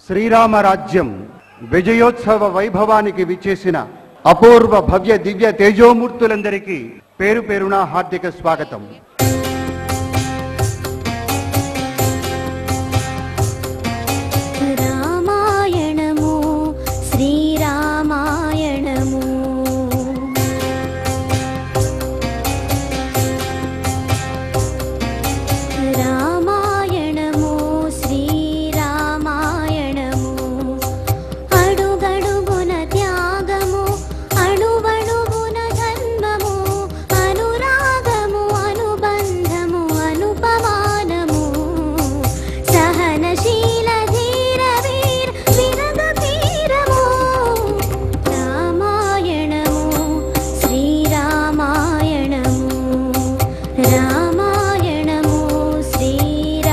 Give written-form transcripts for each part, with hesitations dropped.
శ్రీరామరాజ్యం విజయోత్సవ వైభవానికి విచ్చేసిన అపూర్వ భవ్య దివ్య తేజోమూర్తులందరికీ పేరు పేరున హార్దిక స్వాగతం. రామాయణము శ్రీరామాయణము రామాయణము శ్రీరామాయణము అడుగడుగున త్యాగము అణువణువున జన్మము అనురాగము అనుబంధము అనుపమానము సహనశీల ధీర వీర విరగ వీరము రామాయణము శ్రీరామాయణము రామాయణము శ్రీరామాయణము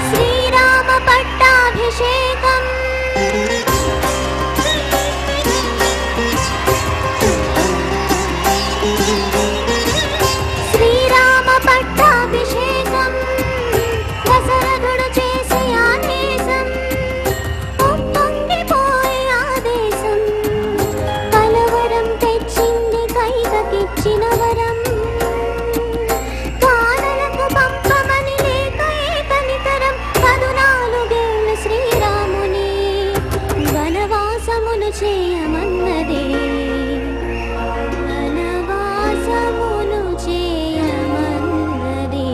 శ్రీరామ పట్టాభిషేకం శ్రీరామ పట్టాభిషేకం దశరథుడు చేసే ఆదేశం ఉప్పొంగిపోయే ఆదేశం కలవరం తెచ్చింది కైకకిచ్చిన వరం కానలకు పంపమని లేక ఏకనితరం 14 ఏళ్ల శ్రీరాముని వనవాసమును చేయమన్నదే వనవాసమును చేయమన్నదే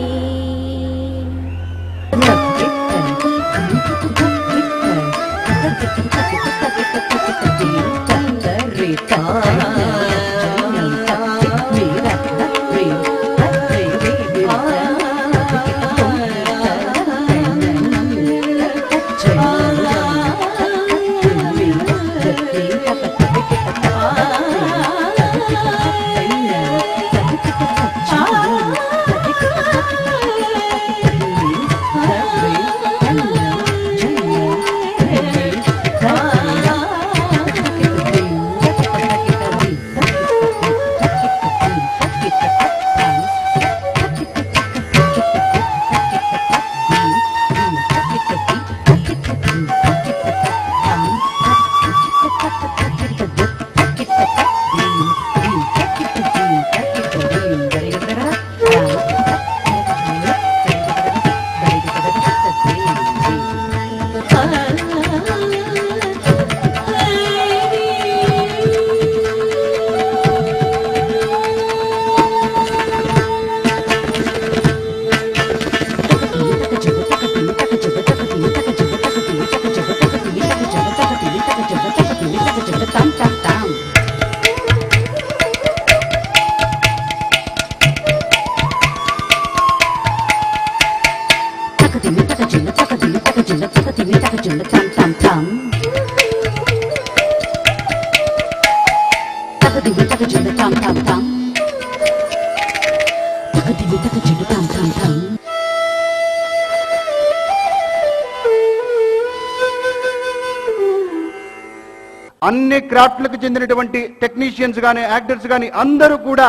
అన్ని క్రాఫ్ట్లకు చెందినటువంటి టెక్నీషియన్స్ గాని యాక్టర్స్ గాని అందరూ కూడా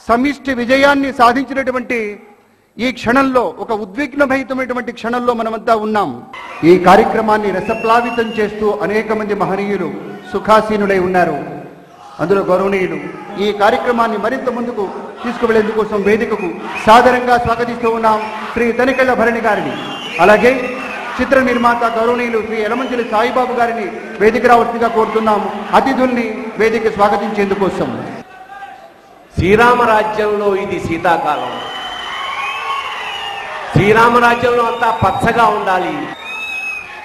సమిష్టి విజయాన్ని సాధించినటువంటి ఈ క్షణంలో ఒక ఉద్విగ్నభరితమైనటువంటి క్షణంలో మనమంతా ఉన్నాం. ఈ కార్యక్రమాన్ని రసప్లావితం చేస్తూ అనేక మంది మహనీయులు సుఖాసీనులై ఉన్నారు. అందులో గౌరవనీయులు ఈ కార్యక్రమాన్ని మరింత ముందుకు తీసుకువెళ్లేందుకోసం వేదికకు సాదరంగా స్వాగతిస్తూ ఉన్నాం శ్రీ తనికెళ్ల భరణి గారిని. అలాగే చిత్ర నిర్మాత గౌరవనీయులు శ్రీ యలమంచిలి సాయిబాబు గారిని వేదిక రావాల్సిందిగా కోరుతున్నాము. అతిథుల్ని వేదిక స్వాగతించేందుకోసం. శ్రీరామరాజ్యంలో ఇది శీతాకాలం. శ్రీరామరాజ్యంలో అంతా పచ్చగా ఉండాలి.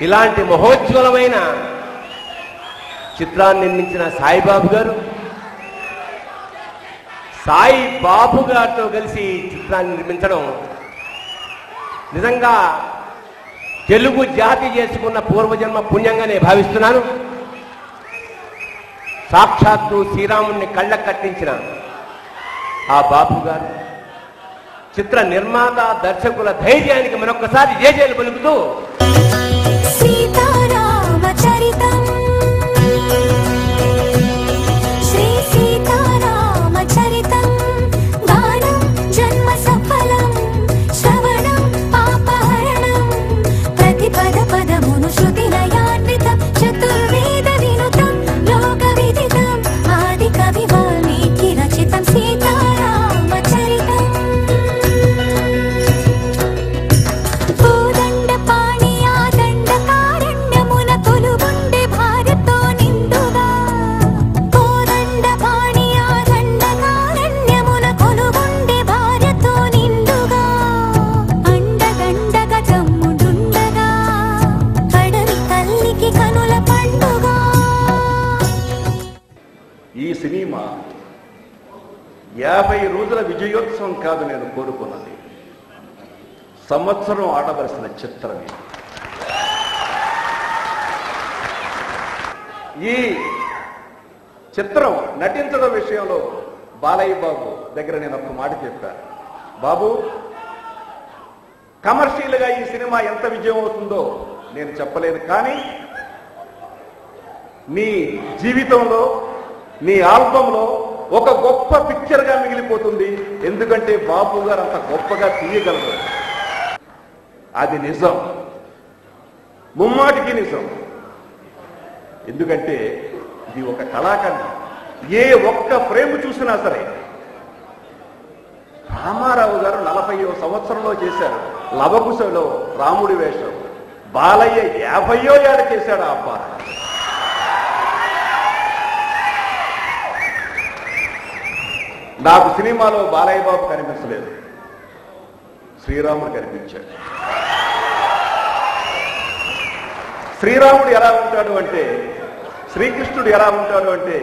ఇలాంటి మహోజ్వలమైన చిత్రాన్ని నిర్మించిన సాయిబాబు గారు సాయి బాబు గారితో కలిసి చిత్రాన్ని నిర్మించడం నిజంగా తెలుగు జాతి చేసుకున్న పూర్వజన్మ పుణ్యంగా నేను భావిస్తున్నాను. సాక్షాత్తు శ్రీరాముని కళ్ళకు కట్టించిన ఆ బాపు గారు చిత్ర నిర్మాత దర్శకుల ధైర్యానికి మరొకసారి జేజేలు పలుకుతూ 50 రోజుల విజయోత్సవం కాదు నేను కోరుకున్నది, సంవత్సరం ఆడవలసిన చిత్రం ఇది. ఈ చిత్రం నటించడం విషయంలో బాలయ్య బాబు దగ్గర నేను ఒక మాట చెప్పాను. బాబు, కమర్షియల్గా ఈ సినిమా ఎంత విజయం అవుతుందో నేను చెప్పలేను, కానీ నీ జీవితంలో నీ ఆల్బంలో ఒక గొప్ప పిక్చర్గా మిగిలిపోతుంది. ఎందుకంటే బాబు గారు అంత గొప్పగా తీయగలరు. అది నిజం, ముమ్మాటికి నిజం. ఎందుకంటే ఇది ఒక కళాఖండం. ఏ ఒక్క ఫ్రేమ్ చూసినా సరే, రామారావు గారు 40వ సంవత్సరంలో చేశారు లవకుశలో రాముడి వేషం, బాలయ్య 50వ ఏట చేశాడు ఆ పాత్ర. నాకు సినిమాలో బాలయ్య బాబు కనిపించలేదు, శ్రీరాముడు కనిపించాడు. శ్రీరాముడు ఎలా ఉంటాడు అంటే, శ్రీకృష్ణుడు ఎలా ఉంటాడు అంటే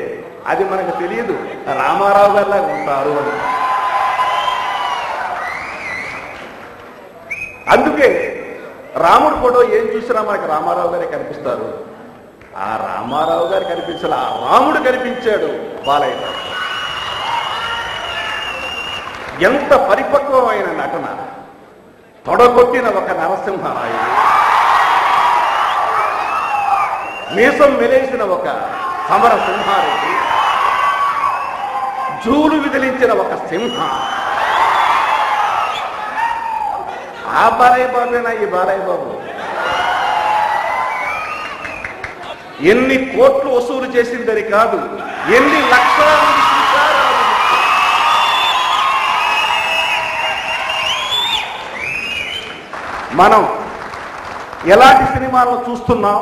అది మనకు తెలియదు, రామారావు గారిలా ఉంటారు అని. అందుకే రాముడు ఫోటో ఏం చూసినా మనకు రామారావు గారే కనిపిస్తారు. ఆ రామారావు గారు కనిపించాలి, ఆ రాముడు కనిపించాడు బాలయ్య గారు. ఎంత పరిపక్వమైన నటన, తొడగొట్టిన ఒక నరసింహరాయుడు, మీసం మెలేసిన ఒక సమర సింహారెడ్డి, జూలు విదిలించిన ఒక సింహ. ఆ బాలయ్య బాబేనా ఈ బాలయ్య బాబు? ఎన్ని కోట్లు వసూలు చేసిందని కాదు, ఎన్ని లక్షల మంది చూశారు. మనం ఎలాంటి సినిమాలను చూస్తున్నాం,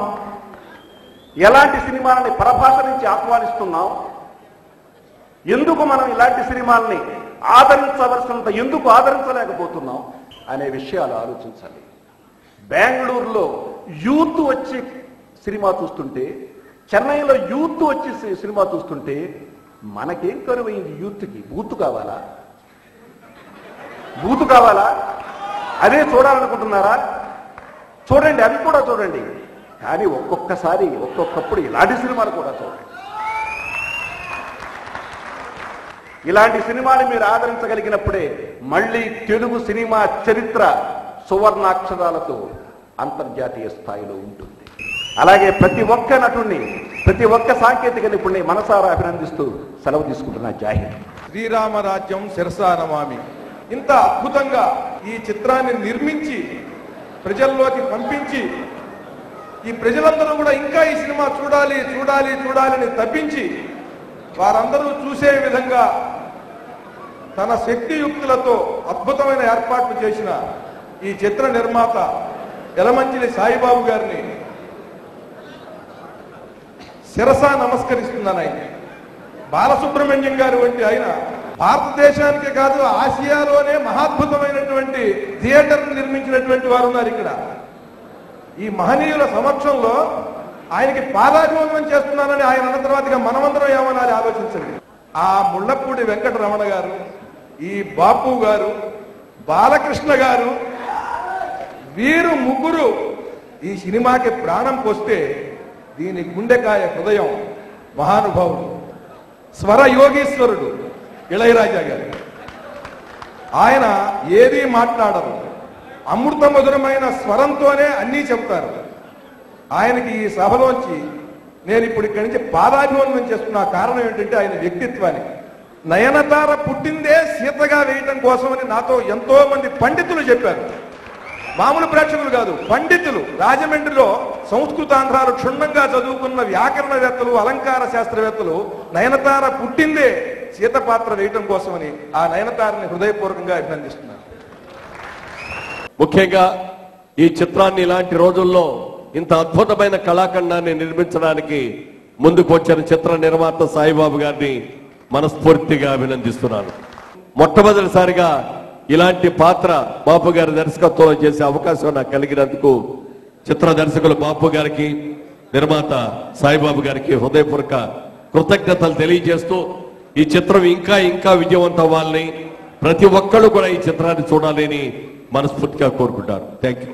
ఎలాంటి సినిమాలని పరభాష నుంచి ఆహ్వానిస్తున్నాం, ఎందుకు మనం ఇలాంటి సినిమాలని ఆదరించవలసినంత ఎందుకు ఆదరించలేకపోతున్నాం అనే విషయాలు ఆలోచించాలి. బెంగళూరులో యూత్ వచ్చి సినిమా చూస్తుంటే, చెన్నైలో యూత్ వచ్చి సినిమా చూస్తుంటే మనకేం కరువైంది? యూత్కి బూతు కావాలా? బూతు కావాలా? అదే చూడాలనుకుంటున్నారా? చూడండి, అవి కూడా చూడండి. కానీ ఒక్కొక్కసారి ఒక్కొక్కప్పుడు ఇలాంటి సినిమాలు కూడా చూడండి. ఇలాంటి సినిమాని మీరు ఆదరించగలిగినప్పుడే మళ్ళీ తెలుగు సినిమా చరిత్ర సువర్ణాక్షరాలతో అంతర్జాతీయ స్థాయిలో ఉంటుంది. అలాగే ప్రతి ఒక్క నటుడిని, ప్రతి ఒక్క సాంకేతిక నిపుణుని మనసారా అభినందిస్తూ సెలవు తీసుకుంటున్నా. జై హింద్. శ్రీరామరాజ్యం శిరసా నమామి. ఇంత అద్భుతంగా ఈ చిత్రాన్ని నిర్మించి ప్రజల్లోకి పంపించి, ఈ ప్రజలందరూ కూడా ఇంకా ఈ సినిమా చూడాలి చూడాలి చూడాలని తప్పించి, వారందరూ చూసే విధంగా తన శక్తియుక్తులతో అద్భుతమైన ఏర్పాట్లు చేసిన ఈ చిత్ర నిర్మాత యలమంచిలి సాయిబాబు గారిని శిరసా నమస్కరిస్తున్నాను. ఆయన బాలసుబ్రహ్మణ్యం గారు వంటి ఆయన భారతదేశానికే కాదు, ఆసియాలోనే మహాద్భుతమైనటువంటి థియేటర్ నిర్మించినటువంటి వారు ఉన్నారు ఇక్కడ. ఈ మహనీయుల సమక్షంలో ఆయనకి పాదాభివందనం చేస్తున్నానని ఆయన అన్న తర్వాత మనమందరం ఏమనాలి ఆలోచించండి. ఆ ముళ్ళపూడి వెంకటరమణ గారు, ఈ బాపు గారు, బాలకృష్ణ గారు, వీరు ముగ్గురు ఈ సినిమాకి ప్రాణం పోస్తే దీని గుండెకాయ హృదయం మహానుభావుడు స్వర యోగీశ్వరుడు ఇళయరాజా గారు. ఆయన ఏదీ మాట్లాడరు, అమృత మధురమైన స్వరంతోనే అన్నీ చెప్తారు. ఆయనకి ఈ సభలోంచి నేను ఇప్పుడు ఇక్కడి నుంచి పాదాభివందనం చేస్తున్న కారణం ఏంటంటే ఆయన వ్యక్తిత్వానికి. నయనతార పుట్టిందే సీతగా వేయటం కోసమని నాతో ఎంతో మంది పండితులు చెప్పారు. మామూలు ప్రేక్షకులు కాదు, పండితులు. రాజమండ్రిలో సంస్కృతాంధ్రాలు క్షుణ్ణంగా చదువుకున్న వ్యాకరణవేత్తలు, అలంకార శాస్త్రవేత్తలు నయనతార పుట్టిందే సీత పాత్ర వేయటం కోసమని ఆ నయనతారని హృదయపూర్వకంగా అభినందిస్తున్నారు. ముఖ్యంగా ఈ చిత్రాన్ని ఇలాంటి రోజుల్లో ఇంత అద్భుతమైన కళాఖండాన్ని నిర్మించడానికి ముందుకు వచ్చిన చిత్ర నిర్మాత సాయిబాబు గారిని మనస్ఫూర్తిగా అభినందిస్తున్నాను. మొట్టమొదటిసారిగా ఇలాంటి పాత్ర బాపు గారి దర్శకత్వంలో చేసే అవకాశం నాకు కలిగినందుకు చిత్ర దర్శకులు బాపు గారికి, నిర్మాత సాయిబాబు గారికి హృదయపూర్వక కృతజ్ఞతలు తెలియజేస్తూ ఈ చిత్రం ఇంకా ఇంకా విజయవంతం అవ్వాలని ప్రతి ఒక్కళ్ళు కూడా ఈ చిత్రాన్ని చూడాలని మనస్ఫూర్తిగా కోరుకుంటారు. Thank you.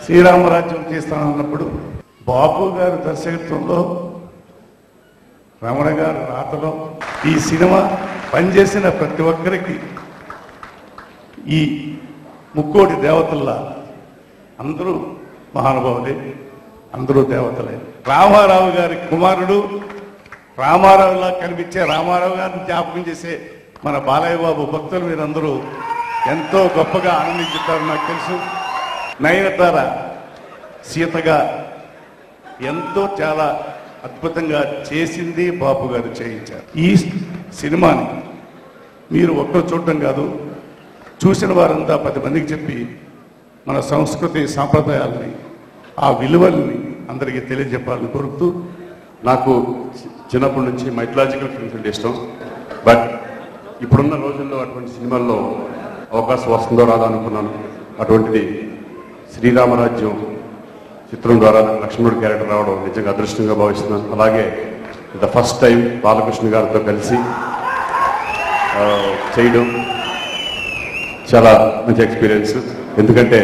శ్రీరామరాజ్యం తీస్తానన్నప్పుడు బాపు గారి దర్శకత్వంలో, రమణ గారు రాతలో ఈ సినిమా పనిచేసిన ప్రతి ఒక్కరికి ఈ ముక్కోటి దేవతల్లా అందరూ మహానుభావులే, అందరూ దేవతలే. రామారావు గారి కుమారుడు, రామారావులా కనిపించే రామారావు గారిని జ్ఞాపకం చేసే మన బాలయ్య బాబు భక్తులు మీరందరూ ఎంతో గొప్పగా ఆనందించుతారు నాకు తెలుసు. నయనతార సీతగా ఎంతో చాలా అద్భుతంగా చేసింది బాపు గారు చేయించారు. ఈ సినిమాని మీరు ఒక్కరు చూడటం కాదు, చూసిన వారంతా 10 మందికి చెప్పి మన సంస్కృతి సాంప్రదాయాలని, ఆ విలువల్ని అందరికీ తెలియజెప్పాలని కోరుతూ, నాకు చిన్నప్పటి నుంచి మైథలాజికల్ ఫిల్మ్స్ అంటే ఇష్టం. బట్ ఇప్పుడున్న రోజుల్లో అటువంటి సినిమాల్లో అవకాశం వస్తుందో రాదో అనుకున్నాను. అటువంటిది శ్రీరామరాజ్యం చిత్రం ద్వారా నాకు లక్ష్మణుడి క్యారెక్టర్ రావడం నిజంగా అదృష్టంగా భావిస్తున్నాను. అలాగే ద ఫస్ట్ టైం బాలకృష్ణ గారితో కలిసి చేయడం చాలా మంచి ఎక్స్పీరియన్స్. ఎందుకంటే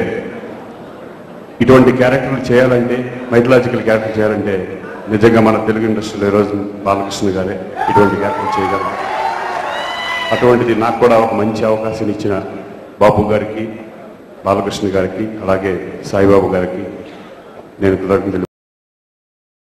ఇటువంటి క్యారెక్టర్లు చేయాలంటే, మైథలాజికల్ క్యారెక్టర్ చేయాలంటే నిజంగా మన తెలుగు ఇండస్ట్రీలో ఈరోజు బాలకృష్ణ గారే ఇటువంటి క్యారెక్టర్ చేయగలరు. అటువంటిది నాకు కూడా ఒక మంచి అవకాశం ఇచ్చిన బాపు గారికి, బాలకృష్ణ గారికి, అలాగే సాయిబాబు గారికి నేను కృతజ్ఞతలు